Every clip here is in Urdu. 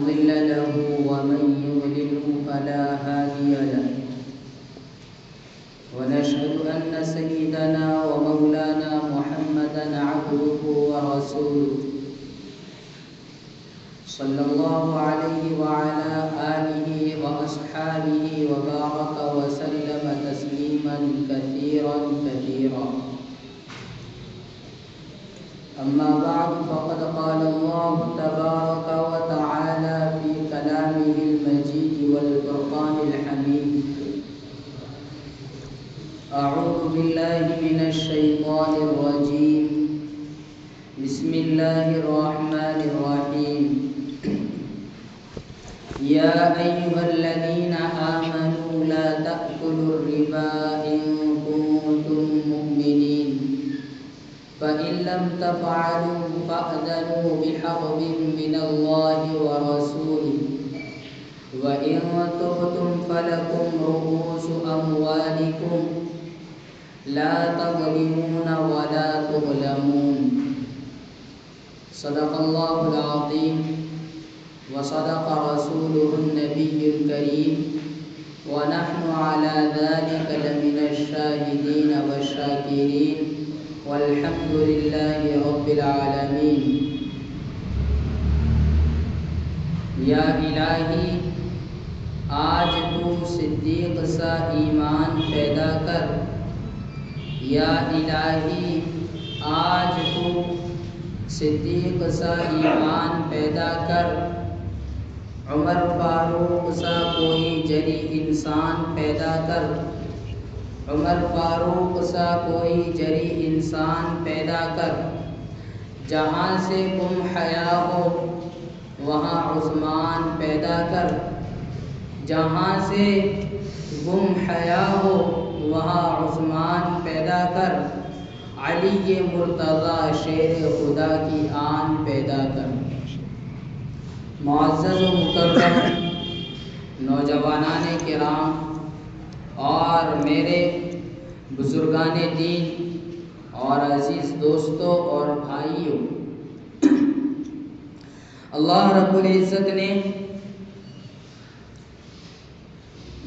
مضل له ومن يضلل فلا هادي له ونشهد أن سيدنا ومولانا محمدا عبده ورسوله صلى الله عليه وعلى آله وأصحابه وبارك وسلم تسليما كثيرا كثيرا. أما بعد فقد قال الله تبارك وتعالى في كلامه المجيد والفرقان الحميد: أعوذ بالله من الشيطان الرجيم. بسم الله الرحمن الرحيم. يا أيها الذين آمنوا لا تأكلوا الربا إن كنتم مؤمنين فإن لم تفعلوا فأذنوا بحرب من الله ورسوله وإن تبتم فلكم رؤوس أموالكم لا تظلمون ولا تظلمون. صدق الله العظيم وصدق رسوله النبي الكريم ونحن على ذلك لمن الشاهدين والشاكرين والحمد لله رب العالمين. یا الہی، آج تو صدیق سا ایمان پیدا کر. یا الہی، آج تو صدیق سا ایمان پیدا کر. عمر فاروق سا کوئی جری انسان پیدا کر. عمر فاروق سا کوئی جری انسان پیدا کر. جہاں سے گم حیا ہو وہاں عثمان پیدا کر. جہاں سے گم حیا ہو وہاں عثمان پیدا کر. علی مرتضی شیر خدا کی آن پیدا کر. معزز و مکرم نوجوانان کرام اور میرے بزرگان دین اور عزیز دوستوں اور بھائیوں، اللہ رب العزت نے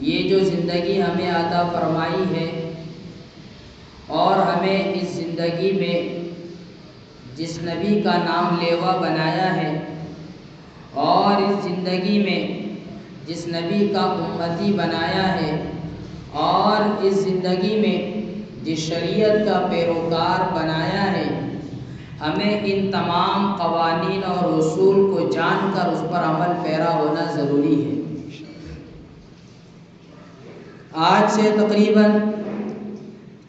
یہ جو زندگی ہمیں عطا فرمائی ہے اور ہمیں اس زندگی میں جس نبی کا نام لیوا بنایا ہے اور اس زندگی میں جس نبی کا امتی بنایا ہے اور اس زندگی میں جس شریعت کا پیروکار بنایا ہے، ہمیں ان تمام قوانین اور اصول کو جان کر اس پر عمل پیرا ہونا ضروری ہے. آج سے تقریباً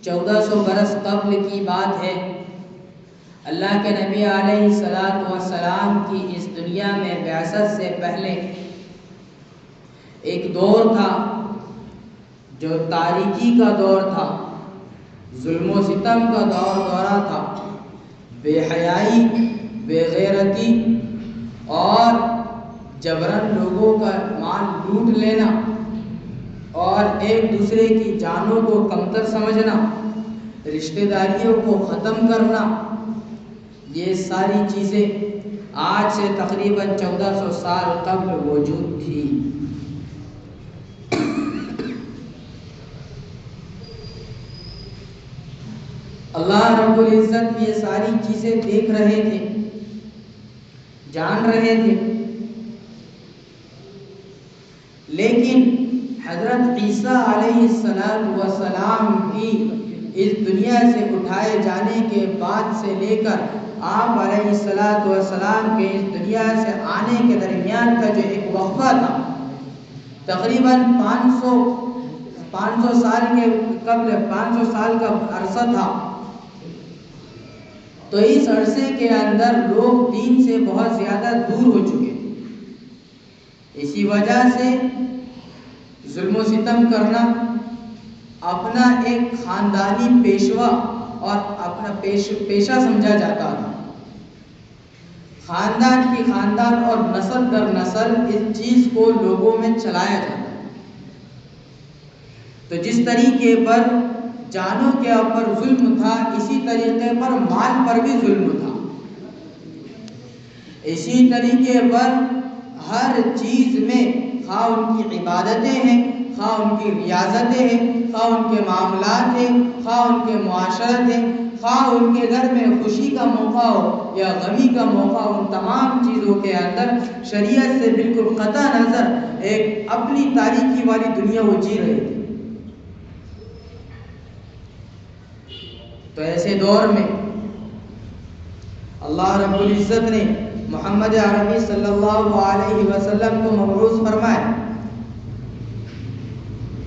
1400 برس قبل کی بات ہے. اللہ کے نبی علیہ السلام کی اس دنیا میں بعثت سے پہلے ایک دور تھا جو تاریکی کا دور تھا، ظلم و ستم کا دورہ تھا، بے حیائی، بے غیرتی اور جبراً لوگوں کا مال لوٹ لینا اور ایک دوسرے کی جانوں کو کمتر سمجھنا، رشتہ داریوں کو ختم کرنا، یہ ساری چیزیں آج سے تقریباً 1400 سال قبل موجود تھی. اللہ رب العزت یہ ساری چیزیں دیکھ رہے تھے، جان رہے تھے، لیکن حضرت عیسیٰ علیہ السلام کی اس دنیا سے اٹھائے جانے کے بعد سے لے کر آپ علیہ السلام کے اس دنیا سے آنے کے درمیان کا جو ایک وقفہ تھا، تقریباً 500 سال کے قبل 500 سال کا عرصہ تھا. تو اس عرصے کے اندر لوگ دین سے بہت زیادہ دور ہو چکے. اسی وجہ سے ظلم و ستم کرنا اپنا ایک خاندانی پیشوا اور اپنا پیشہ سمجھا جاتا تھا. خاندان کی خاندان اور نسل در نسل اس چیز کو لوگوں میں چلایا جاتا. تو جس طریقے پر جانوں کے اوپر ظلم تھا، اسی طریقے پر مال پر بھی ظلم تھا. اسی طریقے پر ہر چیز میں، خواہ ان کی عبادتیں ہیں، خواہ ان کی ریاضتیں ہیں، خواہ ان کے معاملات ہیں، خواہ ان کے معاشرت ہیں، خواہ ان کے گھر میں خوشی کا موقع ہو یا غمی کا موقع ہو، ان تمام چیزوں کے اندر شریعت سے بالکل قطع نظر ایک اپنی تاریکی والی دنیا وہ جی رہے تھے۔ تو ایسے دور میں اللہ رب العزت نے محمد عربی صلی اللہ علیہ وسلم کو مبعوث فرمایا،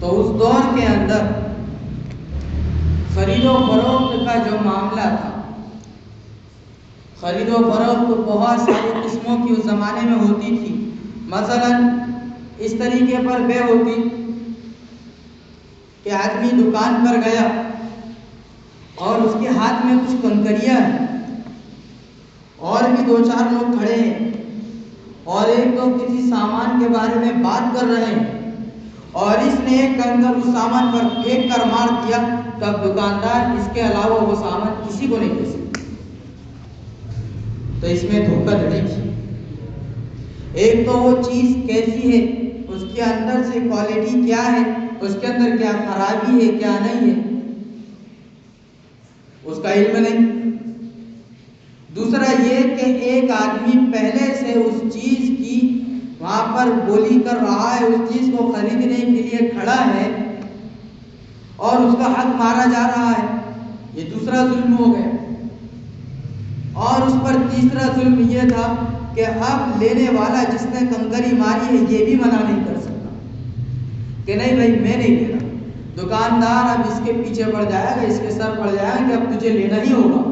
تو اس دور کے اندر خرید و فروخت کا جو معاملہ تھا، خرید و فروخت بہت ساری قسموں کی اس زمانے میں ہوتی تھی۔ مثلا اس طریقے پر بے ہوتی کہ آدمی دکان پر گیا اور اس کے ہاتھ میں کچھ کنکریاں ہیں، اور بھی دو چار لوگ کھڑے ہیں، اور ایک تو کسی سامان کے بارے میں بات کر رہے ہیں، اور اس نے ایک کنکر اس سامان پر پھینک کر مار دیا، تب دکاندار اس کے علاوہ وہ سامان کسی کو نہیں دے سکتا۔ تو اس میں دھوکہ دھڑی تھی۔ ایک تو وہ چیز کیسی ہے، اس کے اندر سے کوالٹی کیا ہے، اس کے اندر کیا خرابی ہے کیا نہیں ہے، اس کا علم نہیں۔ دوسرا یہ کہ ایک آدمی پہلے سے اس چیز کی وہاں پر بولی کر رہا ہے، اس چیز کو خریدنے کے لیے کھڑا ہے اور اس کا حق مارا جا رہا ہے، یہ دوسرا ظلم ہو گیا۔ اور اس پر تیسرا ظلم یہ تھا کہ اب لینے والا جس نے کنکری ماری ہے یہ بھی منع نہیں کر سکتا کہ نہیں بھائی میں نہیں لے رہا۔ دکاندار اب اس کے پیچھے پڑ جائے گا، اس کے سر پڑ جائے گا کہ اب تجھے لینا ہی ہوگا،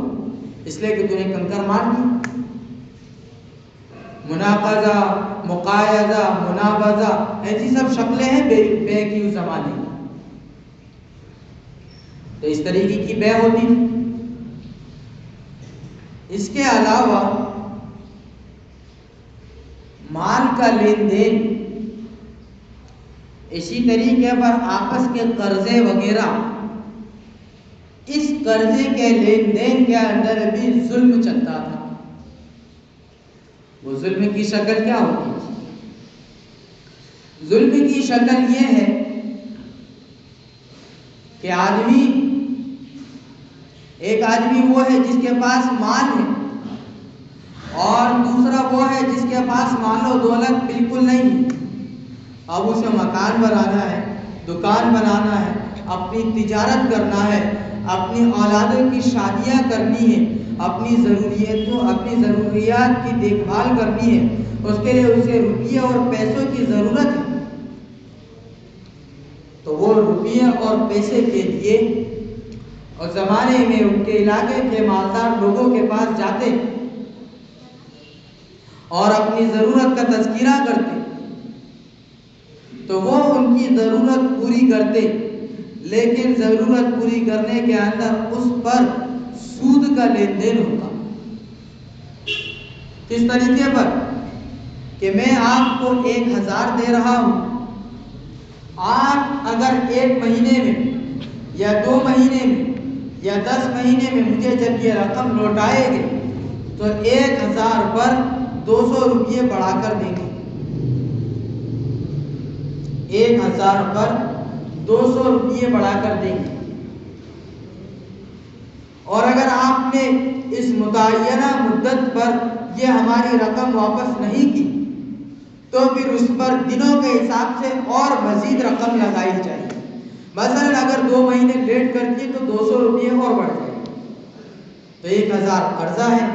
اس لیے کہ تو نے کنکر مار دی۔ مناقضہ، مقایضہ، منابضہ، ایسی سب شکلیں ہیں بے کی اس زمانے کی۔ تو اس طریقے کی بے ہوتی تھی۔ اس کے علاوہ مال کا لین دین، اسی طریقے پر آپس کے قرضے وغیرہ، اس قرضے کے لین دین کے اندر بھی ظلم چلتا تھا۔ وہ ظلم کی شکل کیا ہوتی تھی؟ ظلم کی شکل یہ ہے کہ ایک آدمی وہ ہے جس کے پاس مال ہے، اور دوسرا وہ ہے جس کے پاس مال و دولت بالکل نہیں ہے۔ اب اسے مکان بنانا ہے، دکان بنانا ہے، اپنی تجارت کرنا ہے، اپنی اولادوں کی شادیاں کرنی ہے، اپنی ضروریات کی دیکھ بھال کرنی ہے، اس کے لیے اسے روپیے اور پیسوں کی ضرورت ہے۔ تو وہ روپیے اور پیسے کے لیے اس زمانے میں ان کے علاقے کے مالدار لوگوں کے پاس جاتے اور اپنی ضرورت کا تذکرہ کرتے، تو وہ ان کی ضرورت پوری کرتے، لیکن ضرورت پوری کرنے کے اندر اس پر سود کا لین دین ہوتا۔ کس طریقے پر کہ میں آپ کو 1000 دے رہا ہوں، آپ اگر 1 مہینے میں یا 2 مہینے میں یا 10 مہینے میں مجھے جب یہ رقم لوٹائے گے تو 1000 پر 200 روپیے بڑھا کر دیں گے۔ 1000 پر 200 روپیے بڑھا کر دیں گے، اور اگر آپ نے اس متعینہ مدت پر یہ ہماری رقم واپس نہیں کی تو پھر اس پر دنوں کے حساب سے اور مزید رقم لگائی جائے۔ مثلا اگر 2 مہینے لیٹ کرتی ہے تو 200 روپیے اور بڑھ جائے، تو 1000 قرضہ ہے،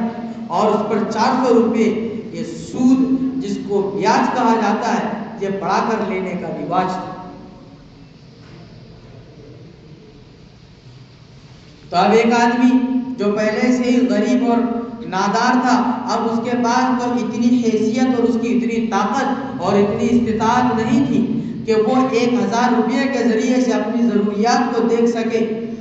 اور اس پر 400 روپے یہ سود جس کو بیاج کہا جاتا ہے، یہ بڑھا کر لینے کا رواج تھا۔ تو اب ایک آدمی جو پہلے سے ہی غریب اور نادار تھا، اب اس کے پاس تو اتنی حیثیت اور اس کی اتنی طاقت اور اتنی استطاعت نہیں تھی کہ وہ 1000 روپے کے ذریعے سے اپنی ضروریات کو دیکھ سکے،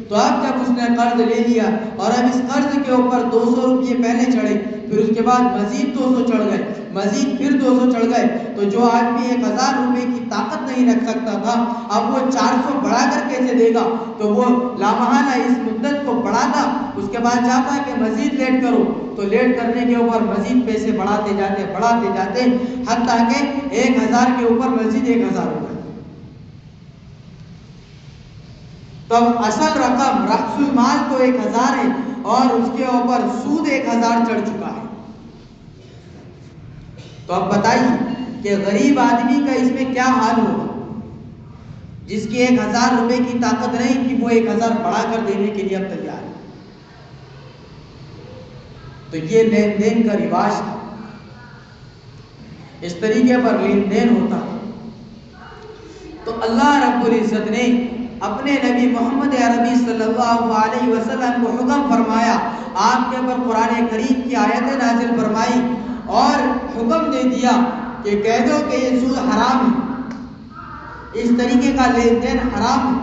تو اب جب اس نے قرض لے لیا اور اب اس قرض کے اوپر 200 روپئے پہلے چڑھے، پھر اس کے بعد مزید 200 چڑھ گئے، مزید پھر 200 چڑھ گئے، تو جو آدمی 1000 روپے کی طاقت نہیں رکھ سکتا تھا اب وہ 400 بڑھا کر کیسے دے گا؟ تو وہ لامحالہ اس مدت کو بڑھاتا، اس کے بعد چاہتا کہ مزید لیٹ کرو، تو لیٹ کرنے کے اوپر مزید پیسے بڑھاتے جاتے حتیٰ کہ 1000 کے اوپر مزید 1000 ہو گئے۔ تب اصل رقم رأس المال تو 1000 ہے اور اس کے اوپر سود 1000 چڑھ چکا ہے۔ تو اب بتائیے کہ غریب آدمی کا اس میں کیا حال ہوگا، جس کی 1000 روپے کی طاقت نہیں کہ وہ 1000 بڑھا کر دینے کے لیے اب تیار ہے۔ تو یہ لین دین کا رواج تھا، اس طریقے پر لین دین ہوتا ہے۔ تو اللہ رب العزت نے اپنے نبی محمد عربی صلی اللہ علیہ وسلم کو حکم فرمایا، آپ کے اوپر قرآن کریم کی آیتیں نازل فرمائی اور حکم دے دیا کہ کہہ دو کہ یہ سود حرام ہے، اس طریقے کا لین دین حرام ہے۔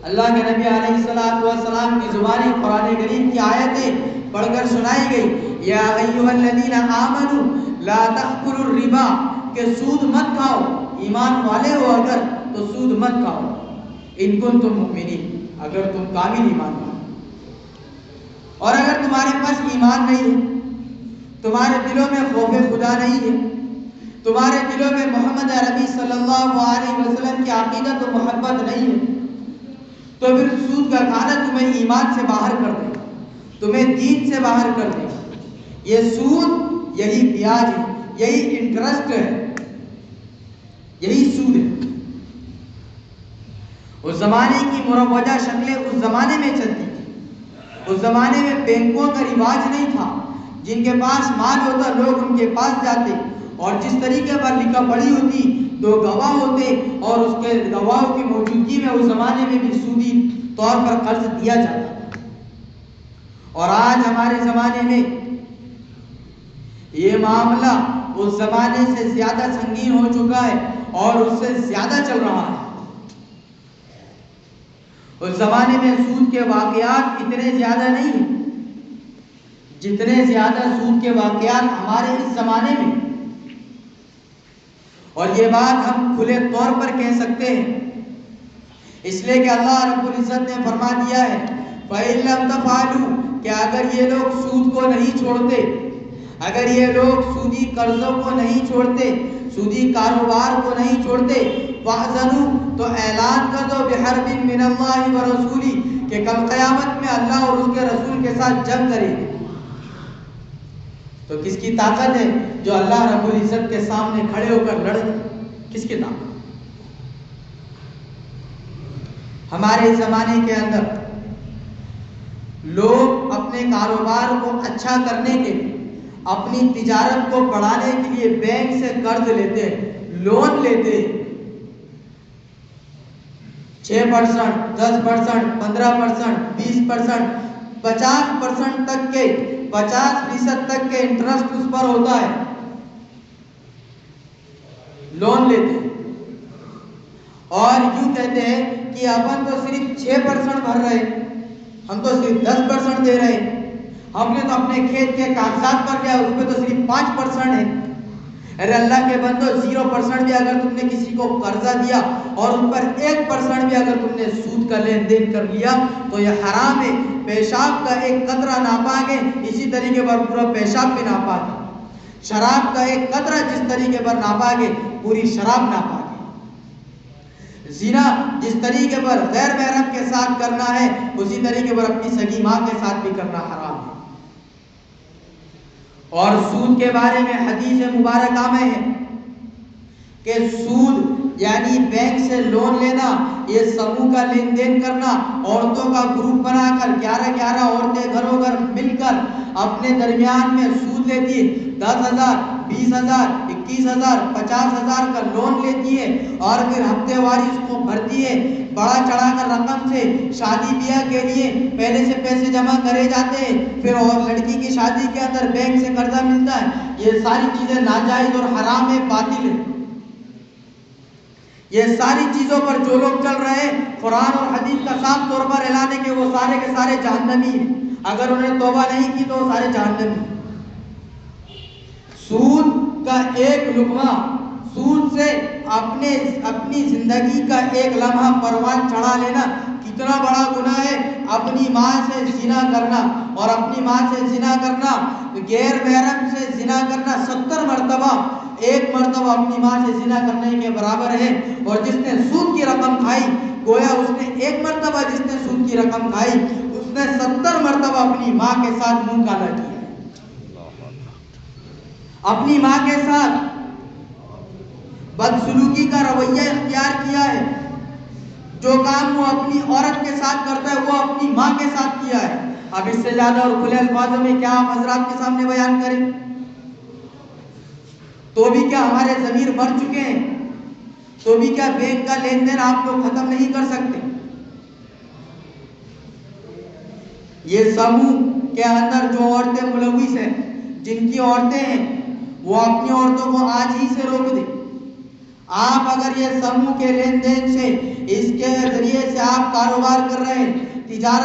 اللہ کے نبی علیہ السلام کی زبانی قرآن کریم کی آیتیں پڑھ کر سنائی گئی، یا ایھا الذین آمنوا لا تأکلوا الربا، کہ سود مت کھاؤ، ایمان والے ہو اگر تو سود مت کھاؤ، ان کنتم مؤمنین، اگر تم کامل ایمان والے۔ اور اگر تمہارے پاس ایمان نہیں ہے، تمہارے دلوں میں خوف خدا نہیں ہے، تمہارے دلوں میں محمد عربی صلی اللہ علیہ وسلم کی عقیدت و محبت نہیں ہے، تو پھر سود کا کھانا تمہیں ایمان سے باہر کر دے، تمہیں دین سے باہر کر دے۔ یہ سود یہی بیاج ہے، یہی انٹرسٹ ہے، یہی سود ہے۔ اس زمانے کی مروجہ شکلیں اس زمانے میں چلتی تھی، اس زمانے میں بینکوں کا رواج نہیں تھا، جن کے پاس مال ہوتا لوگ ان کے پاس جاتے اور جس طریقے پر لکھا پڑھی ہوتی 2 گواہ ہوتے اور اس کے گواہوں کی موجودگی میں اس زمانے میں بھی سودی طور پر قرض دیا جاتا تھا۔ اور آج ہمارے زمانے میں یہ معاملہ اس زمانے سے زیادہ سنگین ہو چکا ہے اور اس سے زیادہ چل رہا ہے۔ اس زمانے میں سود کے واقعات اتنے زیادہ نہیں ہیں جتنے زیادہ سود کے واقعات ہمارے اس زمانے میں، اور یہ بات ہم کھلے طور پر کہہ سکتے ہیں، اس لیے کہ اللہ رب العزت نے فرما دیا ہے فَإِن لَّمْ تَفْعَلُوا، کہ اگر یہ لوگ سود کو نہیں چھوڑتے، اگر یہ لوگ سودی قرضوں کو نہیں چھوڑتے، سودی کاروبار کو نہیں چھوڑتے، فَأْذَنُوا، تو اعلان کر دو بِحَرْبٍ مِّنَ اللَّهِ وَرَسُولِهِ، کہ کل قیامت میں اللہ اور اس کے رسول کے ساتھ جنگ کریں گے۔ تو کس کی طاقت ہے جو اللہ رب العزت کے سامنے کھڑے ہو کر لڑے؟ کس کی طاقت؟ ہمارے زمانے کے اندر لوگ اپنے کاروبار کو اچھا کرنے کے لیے، اپنی تجارت کو بڑھانے کے لیے بینک سے قرض لیتے ہیں، لون لیتے ہیں، 6%، 10%، 15%، 20%، 50% تک کے 50% تک کے انٹرسٹ اس پر ہوتا ہے، لون لیتے ہیں اور یوں کہتے ہیں کہ اپن تو صرف 6% بھر رہے، ہم تو صرف 10% دے رہے، ہم نے تو اپنے کھیت کے کاغذات پر لیا، اس پہ تو صرف 5% ہے۔ ارے اللہ کے بندو، 0% بھی اگر تم نے کسی کو قرضہ دیا اور ان پر 1% بھی اگر تم نے سود کا لین دین کر لیا تو یہ حرام ہے۔ پیشاب کا ایک قطرہ ناپاک ہے، اسی طریقے پر پورا پیشاب بھی ناپاک ہے۔ شراب کا ایک قطرہ جس طریقے پر ناپاک ہے، پوری شراب ناپاک ہے۔ زنا جس طریقے پر غیر محرم کے ساتھ کرنا ہے، اسی طریقے پر اپنی سگی ماں کے ساتھ بھی کرنا حرام ہے۔ اور سود کے بارے میں حدیث مبارکہ میں ہے کہ سود یعنی بینک سے لون لینا، یہ سموہ کا لین دین کرنا، عورتوں کا گروپ بنا کر 11 عورتیں گھروں گھر مل کر اپنے درمیان میں سود لیتی ہے، 10,000، 20,000، 21,000، 50,000 کا لون لیتی ہے اور پھر ہفتے واری اس کو بھرتی ہے، بڑا چڑھا کر رقم سے شادی بیاہ کے لیے پہلے سے پیسے جمع کرے جاتے ہیں، پھر اور لڑکی کی شادی کے اندر بینک سے قرضہ ملتا ہے۔ یہ ساری چیزیں ناجائز اور حرام ہے، باطل ہے۔ یہ ساری چیزوں پر جو لوگ چل رہے ہیں، قرآن اور حدیث کا صاف طور پر اعلان ہے کہ وہ سارے کے سارے جہنمی ہیں. اگر انہوں نے توبہ نہیں کی تو وہ سارے جہنمی ہیں. سود کا ایک لقمہ، سود سے اپنی زندگی کا ایک لمحہ پروان چڑھا لینا کتنا بڑا گناہ ہے. اپنی ماں سے زنا کرنا، اور اپنی ماں سے زنا کرنا، غیر محرم سے زنا کرنا 70 مرتبہ، ایک مرتبہ اپنی ماں سے زنا کرنے کے برابر ہے. اور جس نے سود کی رقم کھائی، گویا اس نے ایک مرتبہ جس نے سود کی رقم کھائی، اس نے 70 مرتبہ اپنی ماں کے ساتھ منہ کالا کیا. اپنی ماں کے ساتھ بدسلوکی کا رویہ اختیار کیا ہے. جو کام وہ اپنی عورت کے ساتھ کرتا ہے وہ اپنی ماں کے ساتھ کیا ہے. اب اس سے زیادہ اور کھلے الفاظوں میں کیا آپ حضرات کے سامنے بیان کریں؟ تو بھی کیا ہمارے ضمیر مر چکے ہیں؟ تو بھی کیا بینک کا لین دین آپ لوگ ختم نہیں کر سکتے؟ یہ سموہ کے اندر جو عورتیں ملوث ہیں، جن کی عورتیں ہیں، وہ اپنی عورتوں کو آج ہی سے روک دیں. آپ اگر یہ سموہ کے لین دین سے، اس کے ذریعے سے آپ کاروبار کر رہے ہیں، تجارت